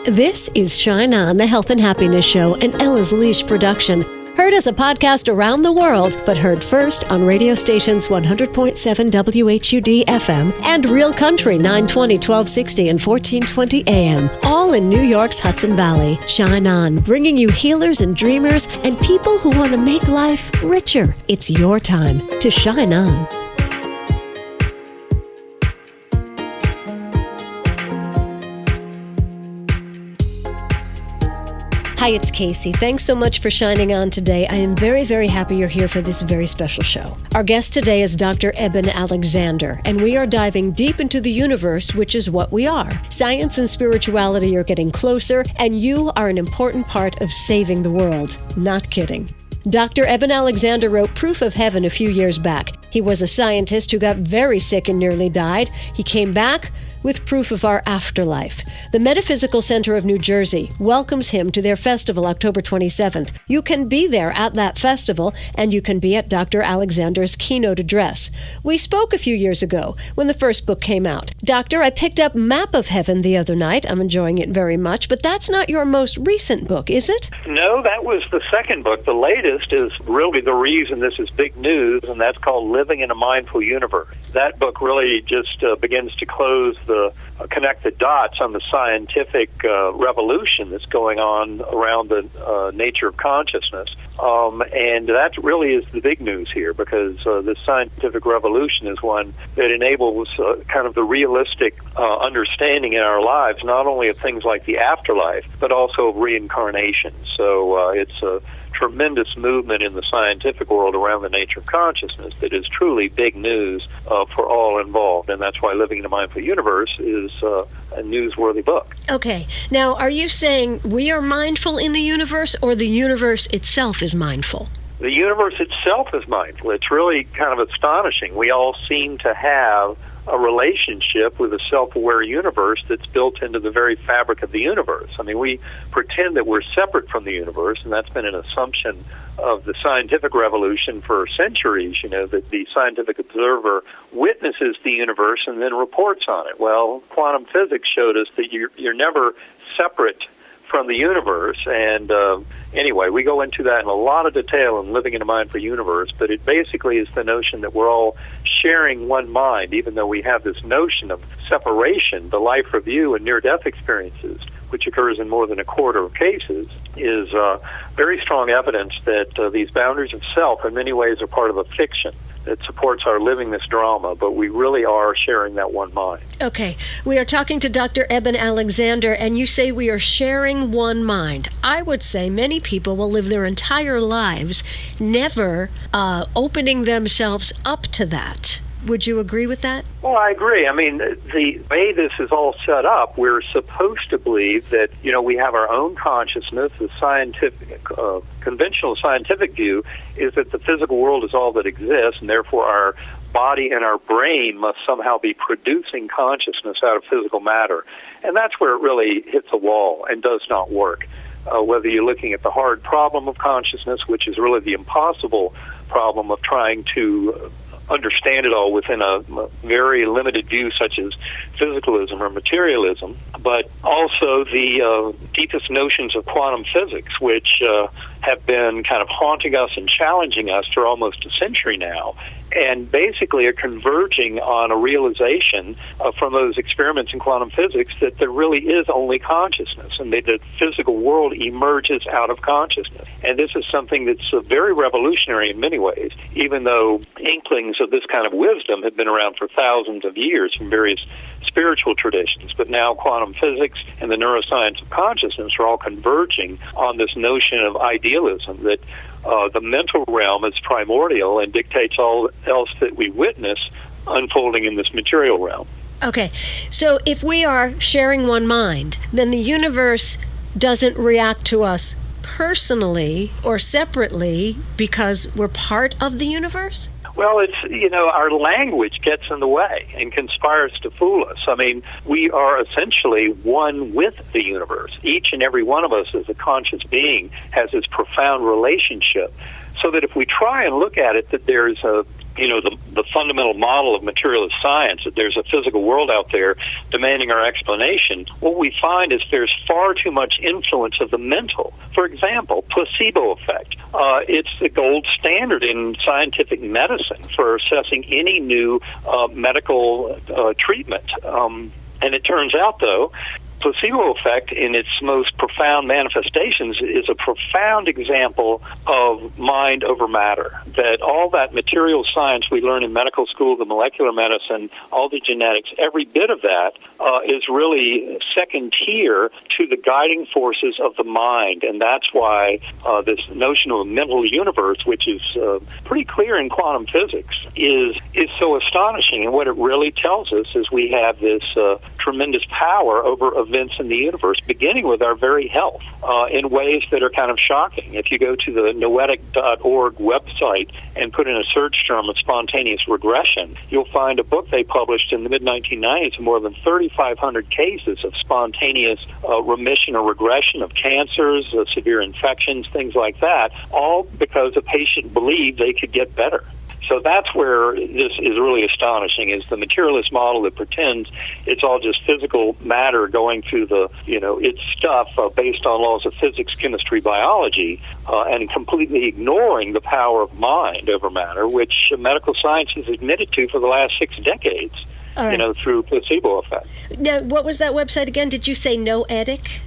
This is Shine On, the Health and Happiness Show, an Ella's Leash production. Heard as a podcast around the world, but heard first on radio stations 100.7 WHUD FM and Real Country 920, 1260, and 1420 AM, all in New York's Hudson Valley. Shine On, bringing you healers and dreamers and people who want to make life richer. It's your time to shine on. Hi, it's Casey. Thanks so much for shining on today. I am very, very happy you're here for this very special show. Our guest today is Dr. Eben Alexander, and we are diving deep into the universe, which is what we are. Science and spirituality are getting closer, and you are an important part of saving the world. Not kidding. Dr. Eben Alexander wrote Proof of Heaven a few years back. He was a scientist who got very sick and nearly died. He came back with proof of our afterlife. The Metaphysical Center of New Jersey welcomes him to their festival October 27th. You can be there at that festival, and you can be at Dr. Alexander's keynote address. We spoke a few years ago when the first book came out. Doctor, I picked up Map of Heaven the other night. I'm enjoying it very much, but that's not your most recent book, is it? No, that was the second book. The latest is really the reason this is big news, and that's called Living in a Mindful Universe. That book really just begins to connect the dots on the scientific revolution that's going on around the nature of consciousness. And that really is the big news here, because this scientific revolution is one that enables kind of the realistic understanding in our lives, not only of things like the afterlife, but also of reincarnation. So it's a tremendous movement in the scientific world around the nature of consciousness that is truly big news for all involved, and that's why Living in a Mindful Universe is a newsworthy book. Okay. Now, are you saying we are mindful in the universe, or the universe itself is mindful? The universe itself is mindful. It's really kind of astonishing. We all seem to have a relationship with a self-aware universe that's built into the very fabric of the universe. I mean, we pretend that we're separate from the universe, and that's been an assumption of the scientific revolution for centuries, that the scientific observer witnesses the universe and then reports on it. Well, quantum physics showed us that you're never separate from the universe, and anyway, we go into that in a lot of detail in Living in a Mindful Universe, but it basically is the notion that we're all sharing one mind, even though we have this notion of separation. The life review and near-death experiences, which occurs in more than a quarter of cases, is very strong evidence that these boundaries of self in many ways are part of a fiction that supports our living this drama, but we really are sharing that one mind. Okay, we are talking to Dr. Eben Alexander, and you say we are sharing one mind. I would say many people will live their entire lives never opening themselves up to that. Would you agree with that? Well, I agree. I mean, the way this is all set up, we're supposed to believe that, we have our own consciousness. The scientific, conventional scientific view is that the physical world is all that exists, and therefore our body and our brain must somehow be producing consciousness out of physical matter. And that's where it really hits a wall and does not work. Whether you're looking at the hard problem of consciousness, which is really the impossible problem of trying to understand it all within a very limited view such as physicalism or materialism, but also the deepest notions of quantum physics, which have been kind of haunting us and challenging us for almost a century now, and basically are converging on a realization from those experiments in quantum physics that there really is only consciousness, and that the physical world emerges out of consciousness. And this is something that's very revolutionary in many ways, even though inklings of this kind of wisdom have been around for thousands of years from various spiritual traditions. But now quantum physics and the neuroscience of consciousness are all converging on this notion of idealism, that the mental realm is primordial and dictates all else that we witness unfolding in this material realm. Okay, so if we are sharing one mind, then the universe doesn't react to us personally or separately because we're part of the universe? Well, it's, our language gets in the way and conspires to fool us. I mean, we are essentially one with the universe. Each and every one of us as a conscious being has this profound relationship, so that if we try and look at it that there's a the fundamental model of materialist science, that there's a physical world out there demanding our explanation, what we find is there's far too much influence of the mental. For example, placebo effect. It's the gold standard in scientific medicine for assessing any new medical treatment. And it turns out, though, placebo effect in its most profound manifestations is a profound example of mind over matter. That all that material science we learn in medical school, the molecular medicine, all the genetics, every bit of that is really second tier to the guiding forces of the mind. And that's why this notion of a mental universe, which is pretty clear in quantum physics, is so astonishing. And what it really tells us is we have this tremendous power over events in the universe, beginning with our very health, in ways that are kind of shocking. If you go to the noetic.org website and put in a search term of spontaneous regression, you'll find a book they published in the mid-1990s of more than 3,500 cases of spontaneous remission or regression of cancers, severe infections, things like that, all because a patient believed they could get better. So that's where this is really astonishing, is the materialist model that pretends it's all just physical matter going through its stuff based on laws of physics, chemistry, biology, and completely ignoring the power of mind over matter, which medical science has admitted to for the last 6 decades, right. Through placebo effect. Now, what was that website again? Did you say Noetic?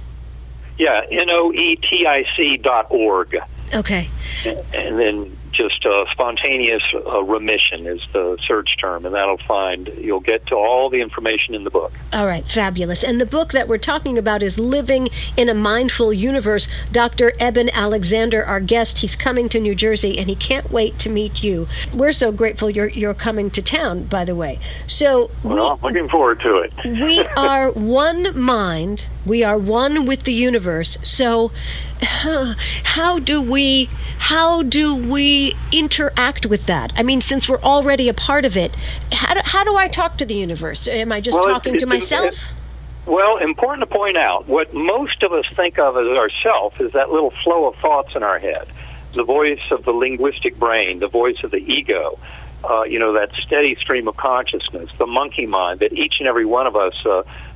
Yeah, noetic.org. Okay. And then just spontaneous remission is the search term, and you'll get to all the information in the book. All right, fabulous. And the book that we're talking about is Living in a Mindful Universe. Dr. Eben Alexander, our guest, he's coming to New Jersey, and he can't wait to meet you. We're so grateful you're coming to town, by the way. So I'm looking forward to it. We are one mind. We are one with the universe. So how do we interact with that? I mean, since we're already a part of it, how do I talk to the universe? Am I just talking to myself? Well, important to point out, what most of us think of as ourself is that little flow of thoughts in our head, the voice of the linguistic brain, the voice of the ego, that steady stream of consciousness, the monkey mind that each and every one of us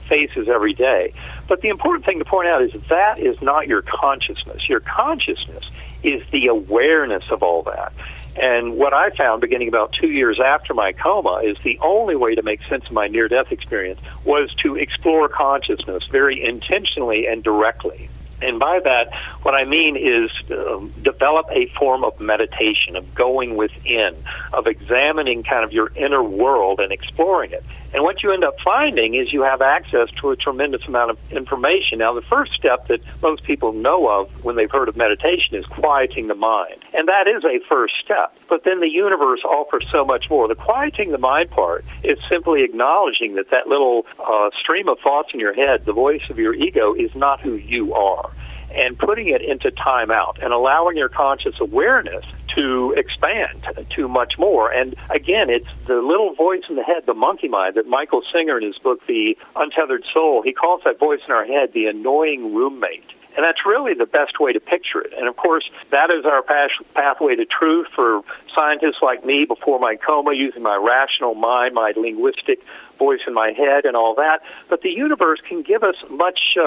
faces every day. But the important thing to point out is that is not your consciousness. Your consciousness is the awareness of all that. And what I found beginning about 2 years after my coma is the only way to make sense of my near-death experience was to explore consciousness very intentionally and directly. And by that, what I mean is develop a form of meditation, of going within, of examining kind of your inner world and exploring it. And what you end up finding is you have access to a tremendous amount of information. Now, the first step that most people know of when they've heard of meditation is quieting the mind. And that is a first step. But then the universe offers so much more. The quieting the mind part is simply acknowledging that that little stream of thoughts in your head, the voice of your ego, is not who you are, and putting it into timeout and allowing your conscious awareness to expand to much more. And again, it's the little voice in the head, the monkey mind, that Michael Singer in his book, The Untethered Soul, he calls that voice in our head the annoying roommate. And that's really the best way to picture it. And, of course, that is our pathway to truth for scientists like me before my coma, using my rational mind, my linguistic voice in my head and all that. But the universe can give us much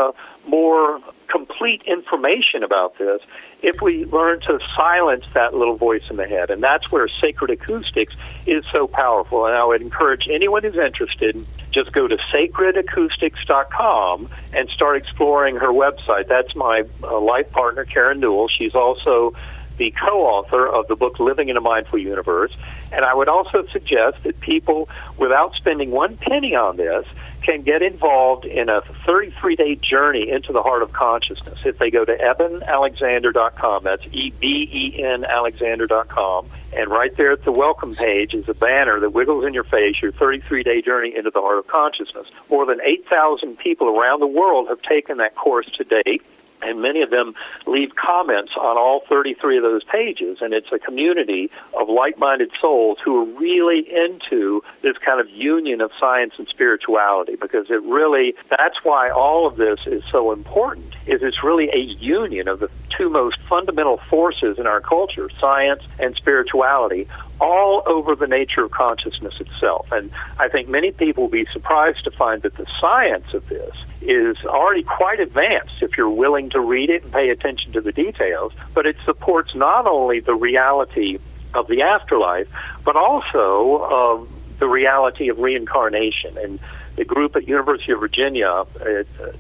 more complete information about this if we learn to silence that little voice in the head. And that's where sacred acoustics is so powerful. And I would encourage anyone who's interested, just go to sacredacoustics.com and start exploring her website. That's my life partner, Karen Newell. She's also the co-author of the book Living in a Mindful Universe. And I would also suggest that people, without spending one penny on this, can get involved in a 33-day journey into the heart of consciousness. If they go to EbenAlexander.com, that's EBEN Alexander.com, and right there at the welcome page is a banner that wiggles in your face, your 33-day journey into the heart of consciousness. More than 8,000 people around the world have taken that course to date, and many of them leave comments on all 33 of those pages, and it's a community of like-minded souls who are really into this kind of union of science and spirituality, because it really, that's why all of this is so important, is it's really a union of the two most fundamental forces in our culture, science and spirituality, all over the nature of consciousness itself. And I think many people will be surprised to find that the science of this is already quite advanced if you're willing to read it and pay attention to the details, but it supports not only the reality of the afterlife, but also the reality of reincarnation. And the group at University of Virginia,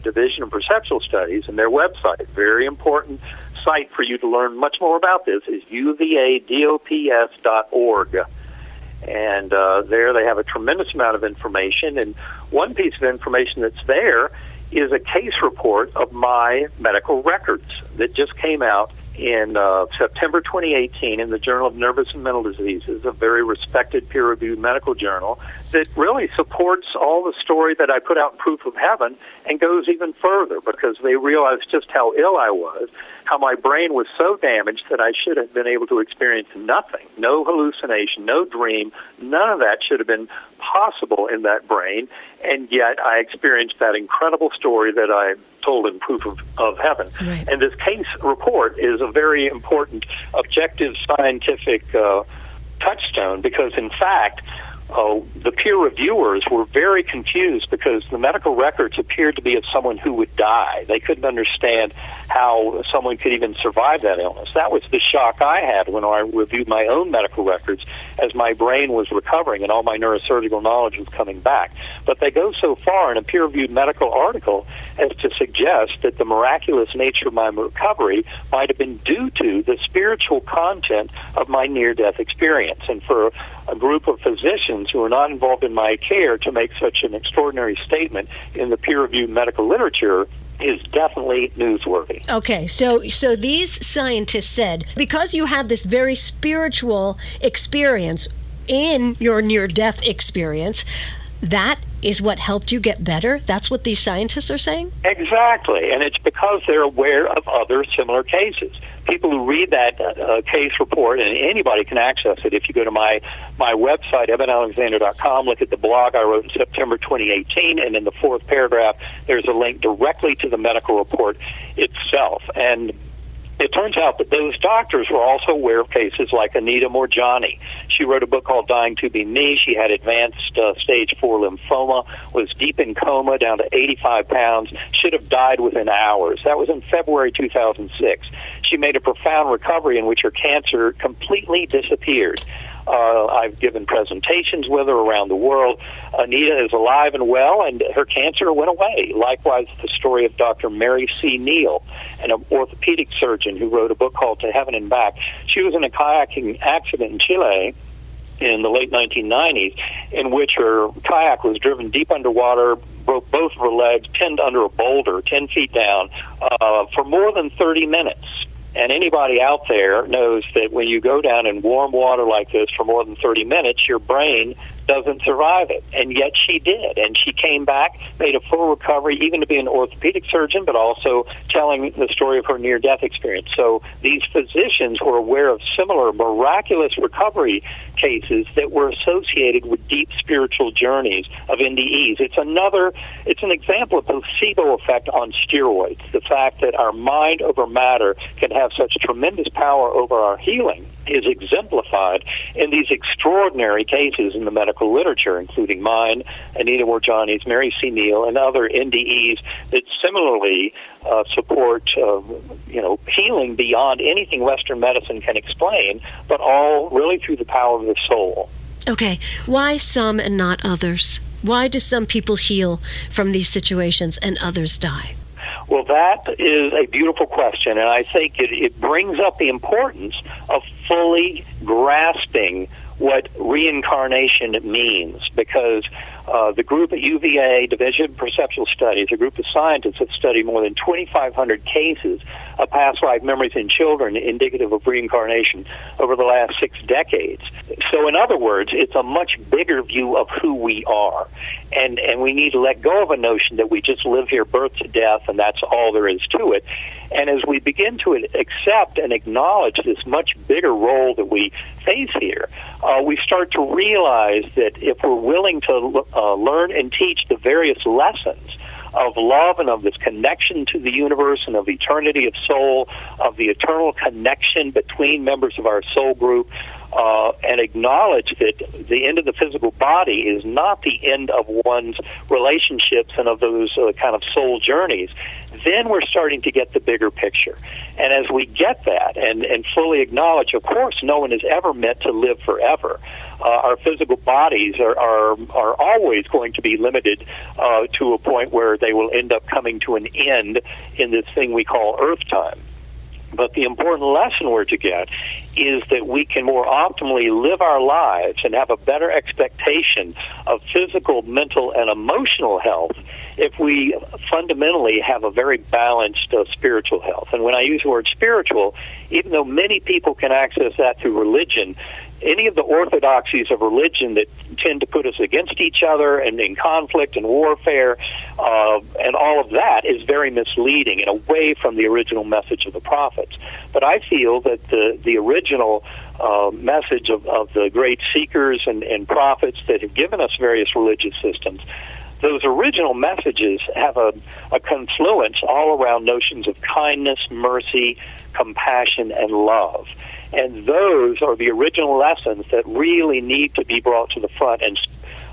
Division of Perceptual Studies, and their website, very important site for you to learn much more about this, is uvadops.org. And there they have a tremendous amount of information. And one piece of information that's there is a case report of my medical records that just came out in September 2018 in the Journal of Nervous and Mental Diseases, a very respected peer-reviewed medical journal that really supports all the story that I put out in Proof of Heaven and goes even further, because they realized just how ill I was, how my brain was so damaged that I should have been able to experience nothing, no hallucination, no dream, none of that should have been possible in that brain, and yet I experienced that incredible story that I told in Proof of Heaven. Right. And this case report is a very important objective scientific touchstone, because in fact the peer reviewers were very confused because the medical records appeared to be of someone who would die. They couldn't understand how someone could even survive that illness. That was the shock I had when I reviewed my own medical records as my brain was recovering and all my neurosurgical knowledge was coming back. But they go so far in a peer-reviewed medical article as to suggest that the miraculous nature of my recovery might have been due to the spiritual content of my near-death experience. And for a group of physicians who are not involved in my care to make such an extraordinary statement in the peer-reviewed medical literature is definitely newsworthy. Okay, so these scientists said, because you had this very spiritual experience in your near-death experience, that is what helped you get better? That's what these scientists are saying? Exactly, and it's because they're aware of other similar cases. People who read that case report, and anybody can access it if you go to my website, ebenalexander.com, look at the blog I wrote in September 2018, and in the fourth paragraph, there's a link directly to the medical report itself. And it turns out that those doctors were also aware of cases like Anita Morjani. She wrote a book called Dying to Be Me. She had advanced stage 4 lymphoma, was deep in coma, down to 85 pounds, should have died within hours. That was in February 2006. She made a profound recovery in which her cancer completely disappeared. I've given presentations with her around the world. Anita is alive and well, and her cancer went away. Likewise, the story of Dr. Mary C. Neal, an orthopedic surgeon who wrote a book called To Heaven and Back. She was in a kayaking accident in Chile in the late 1990s, in which her kayak was driven deep underwater, broke both of her legs, pinned under a boulder 10 feet down for more than 30 minutes. And anybody out there knows that when you go down in warm water like this for more than 30 minutes, your brain doesn't survive it. And yet she did. And she came back, made a full recovery, even to be an orthopedic surgeon, but also telling the story of her near-death experience. So these physicians were aware of similar miraculous recovery cases that were associated with deep spiritual journeys of NDEs. It's an example of placebo effect on steroids. The fact that our mind over matter can have such tremendous power over our healing is exemplified in these extraordinary cases in the medical literature, including mine, Anita Morjani's, Mary C. Neal, and other NDEs that similarly support healing beyond anything Western medicine can explain, but all really through the power of the soul. Okay, why some and not others? Why do some people heal from these situations and others die? Well, that is a beautiful question, and I think it brings up the importance of fully grasping what reincarnation means, because the group at UVA, Division of Perceptual Studies, a group of scientists have studied more than 2,500 cases of past life memories in children indicative of reincarnation over the last 6 decades. So in other words, it's a much bigger view of who we are. And we need to let go of a notion that we just live here birth to death and that's all there is to it. And as we begin to accept and acknowledge this much bigger role that we face here, we start to realize that if we're willing to learn and teach the various lessons of love and of this connection to the universe and of eternity of soul, of the eternal connection between members of our soul group, and acknowledge that the end of the physical body is not the end of one's relationships and of those kind of soul journeys, then we're starting to get the bigger picture. And as we get that and fully acknowledge, of course, no one is ever meant to live forever. Our physical bodies are always going to be limited to a point where they will end up coming to an end in this thing we call Earth time. But the important lesson we're to get is that we can more optimally live our lives and have a better expectation of physical, mental, and emotional health if we fundamentally have a very balanced spiritual health. And when I use the word spiritual, even though many people can access that through religion, any of the orthodoxies of religion that tend to put us against each other and in conflict and warfare and all of that is very misleading and away from the original message of the prophets. But I feel that the original message of the great seekers and prophets that have given us various religious systems, those original messages have a confluence all around notions of kindness, mercy, compassion, and love. And those are the original lessons that really need to be brought to the front, and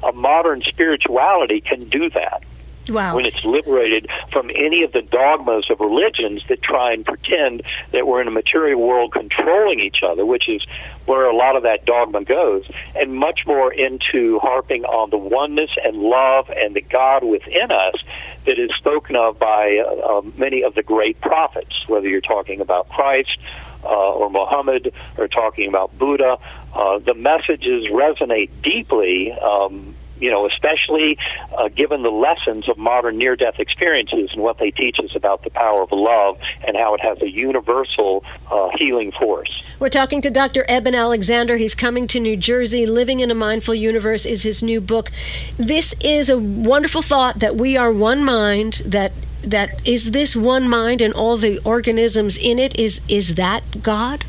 a modern spirituality can do that. Wow. When it's liberated from any of the dogmas of religions that try and pretend that we're in a material world controlling each other, which is where a lot of that dogma goes, and much more into harping on the oneness and love and the God within us that is spoken of by many of the great prophets, whether you're talking about Christ or Muhammad or talking about Buddha. The messages resonate deeply, especially given the lessons of modern near-death experiences and what they teach us about the power of love and how it has a universal healing force. We're talking to Dr. Eben Alexander. He's coming to New Jersey. Living in a Mindful Universe is his new book. This is a wonderful thought that we are one mind, that is this one mind and all the organisms in it, is that God?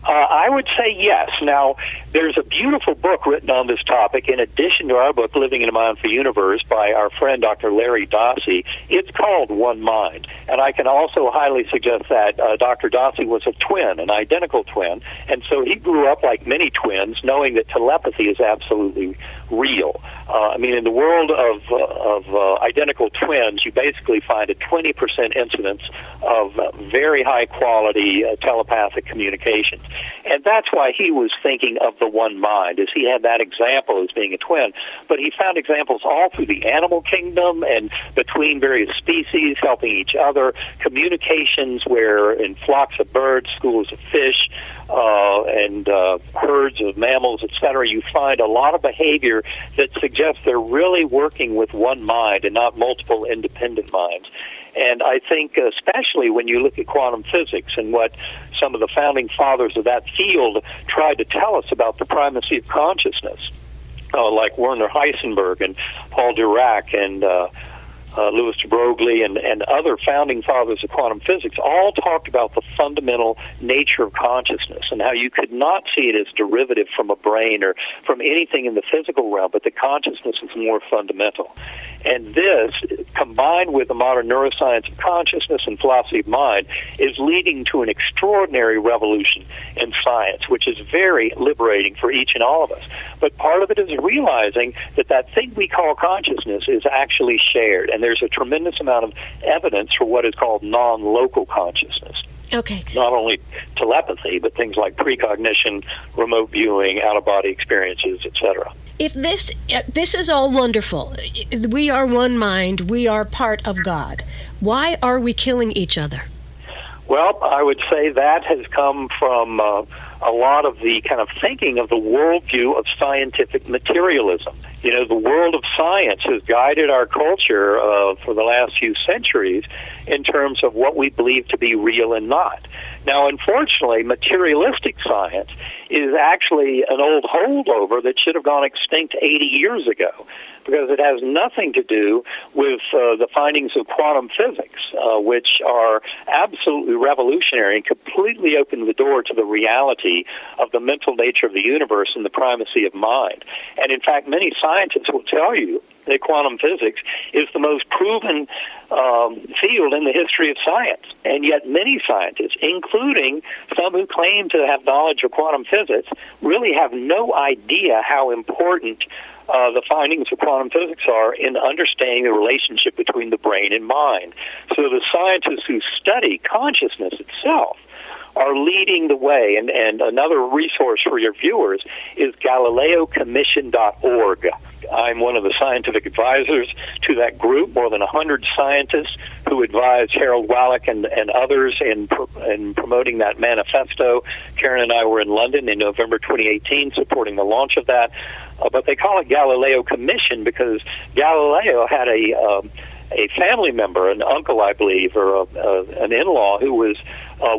I would say yes. Now, there's a beautiful book written on this topic, in addition to our book, Living in a Mindful Universe, by our friend Dr. Larry Dossey. It's called One Mind. And I can also highly suggest that Dr. Dossey was a twin, an identical twin. And so he grew up like many twins, knowing that telepathy is absolutely real. In the world of identical twins, you basically find a 20% incidence of very high-quality telepathic communications. And that's why he was thinking of the one mind, is he had that example as being a twin. But he found examples all through the animal kingdom and between various species helping each other, communications where in flocks of birds, schools of fish, and herds of mammals, etc., you find a lot of behavior that suggests they're really working with one mind and not multiple independent minds. And I think especially when you look at quantum physics and what some of the founding fathers of that field tried to tell us about the primacy of consciousness, like Werner Heisenberg and Paul Dirac and Louis de Broglie and other founding fathers of quantum physics all talked about the fundamental nature of consciousness and how you could not see it as derivative from a brain or from anything in the physical realm, but the consciousness is more fundamental. And this, combined with the modern neuroscience of consciousness and philosophy of mind, is leading to an extraordinary revolution in science, which is very liberating for each and all of us. But part of it is realizing that that thing we call consciousness is actually shared, and there's a tremendous amount of evidence for what is called non-local consciousness. Okay. Not only telepathy, but things like precognition, remote viewing, out-of-body experiences, etc. If this is all wonderful, we are one mind, we are part of God, why are we killing each other? Well, I would say that has come from a lot of the kind of thinking of the worldview of scientific materialism. You know, the world of science has guided our culture for the last few centuries in terms of what we believe to be real and not. Now, unfortunately, materialistic science is actually an old holdover that should have gone extinct 80 years ago, because it has nothing to do with the findings of quantum physics, which are absolutely revolutionary and completely open the door to the reality of the mental nature of the universe and the primacy of mind. And in fact, many scientists will tell you that quantum physics is the most proven field in the history of science. And yet many scientists, including some who claim to have knowledge of quantum physics, really have no idea how important the findings of quantum physics are in understanding the relationship between the brain and mind. So the scientists who study consciousness itself are leading the way. And another resource for your viewers is GalileoCommission.org. I'm one of the scientific advisors to that group, more than 100 scientists who advise Harold Wallach and others in promoting that manifesto. Karen and I were in London in November 2018 supporting the launch of that. But they call it Galileo Commission because Galileo had a family member, an uncle, I believe, or an in-law who was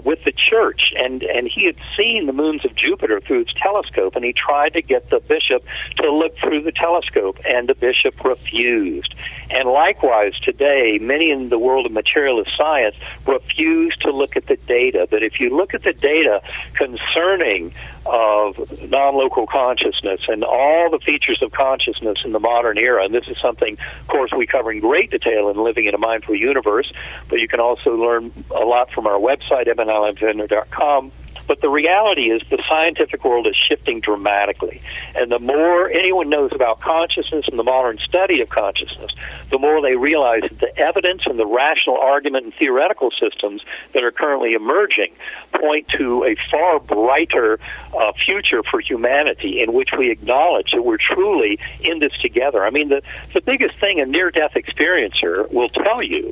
with the church, and he had seen the moons of Jupiter through his telescope, and he tried to get the bishop to look through the telescope, and the bishop refused. And likewise, today, many in the world of materialist science refuse to look at the data, that if you look at the data concerning of non-local consciousness and all the features of consciousness in the modern era, and this is something, of course, we cover in great detail in Living in a Mindful Universe, but you can also learn a lot from our website, EbenAlexander.com. But the reality is the scientific world is shifting dramatically. And the more anyone knows about consciousness and the modern study of consciousness, the more they realize that the evidence and the rational argument and theoretical systems that are currently emerging point to a far brighter future for humanity in which we acknowledge that we're truly in this together. I mean, the biggest thing a near-death experiencer will tell you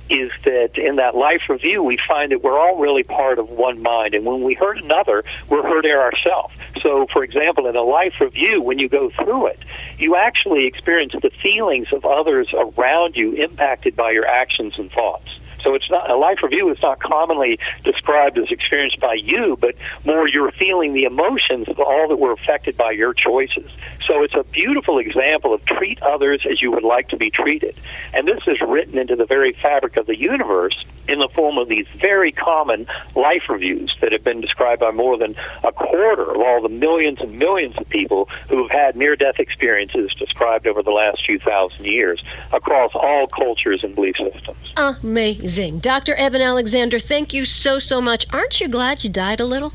is that in that life review, we find that we're all really part of one mind. And when we hurt another, we're hurting ourselves. So, for example, in a life review, when you go through it, you actually experience the feelings of others around you impacted by your actions and thoughts. So it's not a life review is not commonly described as experienced by you, but more you're feeling the emotions of all that were affected by your choices. So it's a beautiful example of treat others as you would like to be treated. And this is written into the very fabric of the universe in the form of these very common life reviews that have been described by more than a quarter of all the millions and millions of people who have had near-death experiences described over the last few thousand years across all cultures and belief systems. Amazing. Dr. Eben Alexander, thank you so, so much. Aren't you glad you died a little?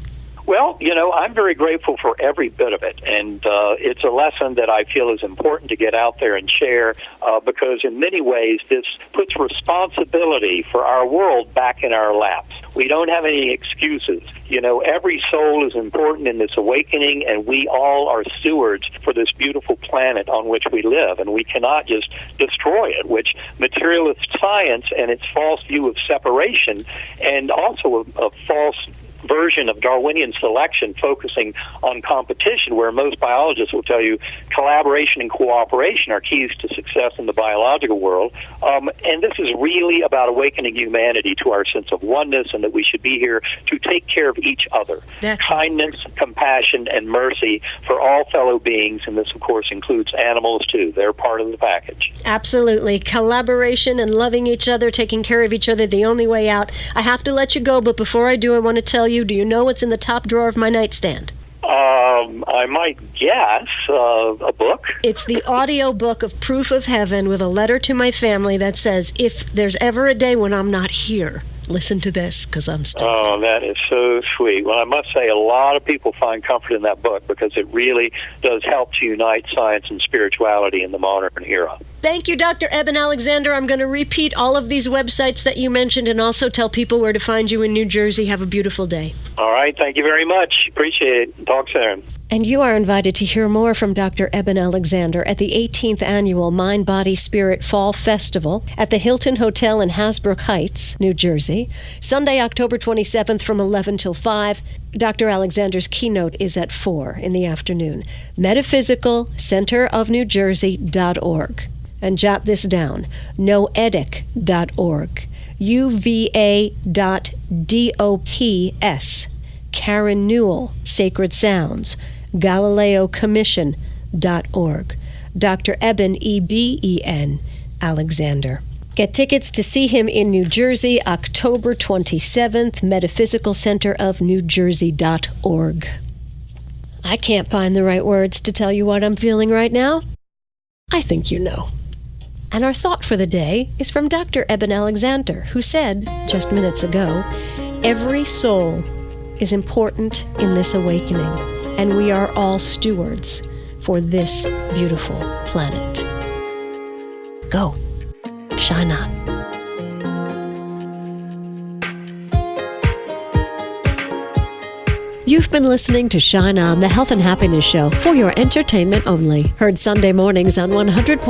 Well, you know, I'm very grateful for every bit of it, and it's a lesson that I feel is important to get out there and share because in many ways this puts responsibility for our world back in our laps. We don't have any excuses. You know, every soul is important in this awakening, and we all are stewards for this beautiful planet on which we live, and we cannot just destroy it, which materialist science and its false view of separation and also a false version of Darwinian selection focusing on competition, where most biologists will tell you collaboration and cooperation are keys to success in the biological world. And this is really about awakening humanity to our sense of oneness and that we should be here to take care of each other. That's kindness, compassion, and mercy for all fellow beings, and this, of course, includes animals, too. They're part of the package. Absolutely. Collaboration and loving each other, taking care of each other, the only way out. I have to let you go, but before I do, I want to tell you, do you know what's in the top drawer of my nightstand? I might guess a book. It's the audio book of Proof of Heaven with a letter to my family that says, if there's ever a day when I'm not here, listen to this, because I'm still Oh, that is so sweet. Well, I must say a lot of people find comfort in that book because it really does help to unite science and spirituality in the modern era. Thank you, Dr. Eben Alexander. I'm going to repeat all of these websites that you mentioned and also tell people where to find you in New Jersey. Have a beautiful day. All right. Thank you very much. Appreciate it. Talk soon. And you are invited to hear more from Dr. Eben Alexander at the 18th Annual Mind, Body, Spirit Fall Festival at the Hilton Hotel in Hasbrook Heights, New Jersey, Sunday, October 27th from 11 till 5. Dr. Alexander's keynote is at 4 in the afternoon. MetaphysicalCenterofNewJersey.org. And jot this down, noetic.org, uva.dops, Karen Newell, Sacred Sounds, GalileoCommission.org, Dr. Eben, E-B-E-N, Alexander. Get tickets to see him in New Jersey, October 27th, MetaphysicalCenterofNewJersey.org. I can't find the right words to tell you what I'm feeling right now. I think you know. And our thought for the day is from Dr. Eben Alexander, who said just minutes ago, every soul is important in this awakening, and we are all stewards for this beautiful planet. Go. Shine on. You've been listening to Shine On, the Health and Happiness Show, for your entertainment only. Heard Sunday mornings on 100.7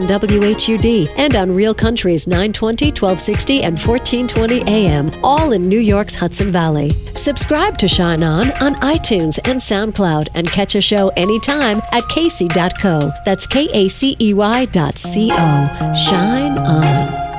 WHUD and on Real Country's 920, 1260, and 1420 AM, all in New York's Hudson Valley. Subscribe to Shine On iTunes and SoundCloud, and catch a show anytime at kacey.co. That's KACEY.co. Shine on.